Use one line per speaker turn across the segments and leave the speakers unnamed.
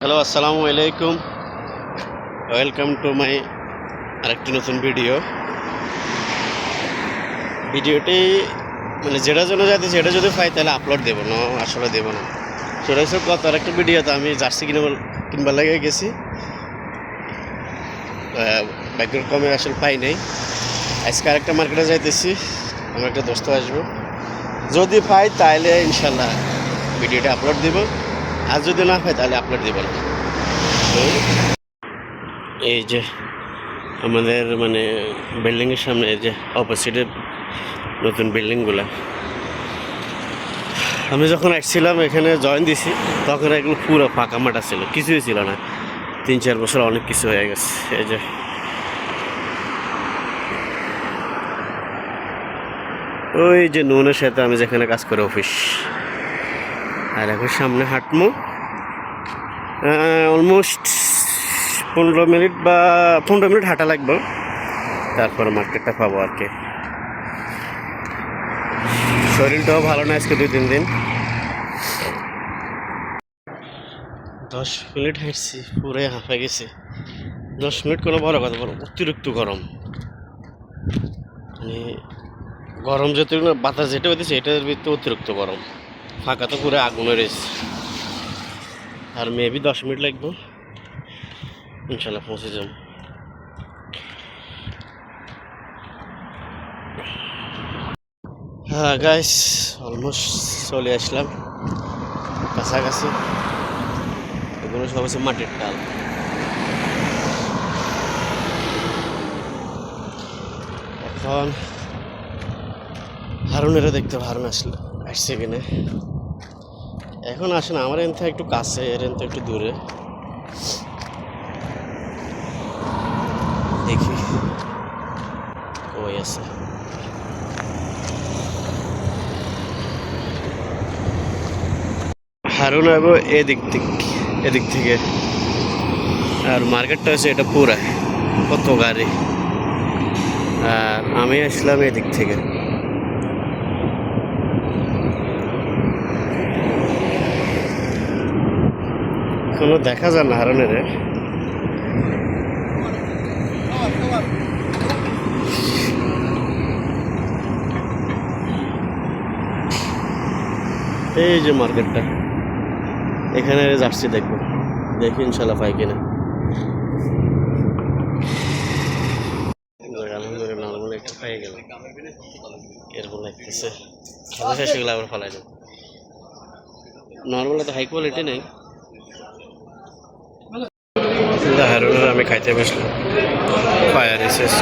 Hello, আসসালামু আলাইকুম। Welcome to my আরেকটি নতুন ভিডিওটি মানে যেটার জন্য যাতে সেটা যদি পাই তাহলে আপলোড দেবো না, আসলে দেবো না। সেটা হচ্ছে গত আরেকটা ভিডিওতে আমি জার্সি কিনবার লেগে গেছি, ব্যাগের কমে আসলে পাই নাই। আজকে আরেকটা মার্কেটে যাইতেছি, আমার একটা দোস্ত আসবো, যদি পাই তাহলে ইনশাল্লাহ ভিডিওটা আপলোড দিব, আর যদি না পাই তাহলে আপলোড দিব না। এই যে আমাদের মানে বিল্ডিংয়ের সামনে, এই যে অপোজিটের নতুন বিল্ডিংগুলো, আমি যখন আসছিলাম এখানে জয়েন দিছি তখন এগুলো পুরো ফাঁকা মাঠা ছিল, কিছুই ছিল না। 3-4 বছর অনেক কিছু হয়ে গেছে। এই যে ওই যে নুনের সাথে আমি যেখানে কাজ করি অফিস, আর এখন সামনে হাঁটমু অলমোস্ট 15 মিনিট বা 15 মিনিট হাঁটা লাগবে, তারপর মার্কেটটা পাবো আর কি। শরীরটাও ভালো না আজকে 2-3 দিন। 10 মিনিট হাঁটছি, পুরাই হাঁপে গেছি। 10 মিনিট কোনো বড় কথা বলো, অতিরিক্ত গরম। মানে গরম যেতে না, বাতাস যেটা হইতেছে এটার ভিতরে অতিরিক্ত গরম। ফাঁকা তো পুরো আগুনে রয়েছে। আর মেবি 10 মিনিট লাগবে, ইনশাল্লাহ পৌঁছে যাব। হ্যাঁ গাইস, অলমোস্ট চলে আসলাম কাছাকাছি। এগুলো সব হচ্ছে মাটির টাল। এখন হারুনেরও দেখতে, হারুন আসছে কিনা। এখন আসে না, আমার এখান থেকে একটু কাছে, এর এখান থেকে একটু দূরে। দেখি ওই আছে। হারুন আবো এদিক থেকে, আর মার্কেটটা হচ্ছে এটা পুরা কত গাড়ি, আর আমি আসলাম এদিক থেকে। কোনো দেখা যায় না হারুনের। এই যে মার্কেটটা, এখানে যাচ্ছি, দেখবো, দেখি ইনশাল্লাহ পাই কিনা। আলহামদুলিল্লাহ নর্মালি একটা পাই গেল, এরকম লাগতেছে। সেগুলো আবার ফেলাই দেবো, নর্মালি তো হাই কোয়ালিটি নেই। হারুনের আমি খাইতে বসলাম, ফায়ার এসেস।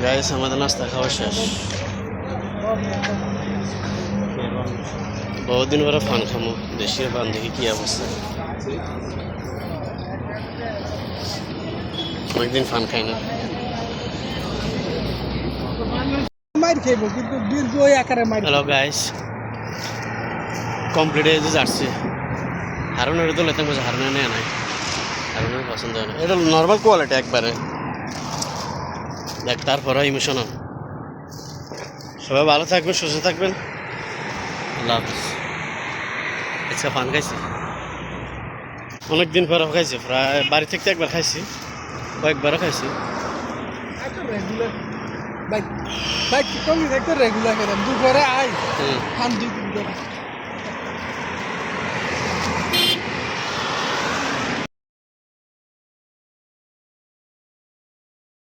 গাইস, আমাদের নাস্তা খাওয়া শেষ। বহুদিন পরে ফান খামো, দেশীয় পান, দেখি কি অবস্থা। অনেকদিন ফান খাই না। হ্যালো গাইস, কমপ্লিট হয়ে যাচ্ছে। হারুনের তো লেতে বসে, হারুনের নেয় নাই, হারুনের পছন্দ হয় না। এটা নর্মাল কোয়ালিটি একবারে, দেখ তারপরে ইমোশনাল। সবাই ভালো থাকবেন, সুস্থ থাকবেন, আল্লাহ হাফিজ। আচ্ছা, পান খাইছি অনেকদিন পরে খাইছি, প্রায় বাড়ি থেকে একবার খাইছি, কয়েকবারও খাইছি।
রেগুলার দুপুরে আই 2-3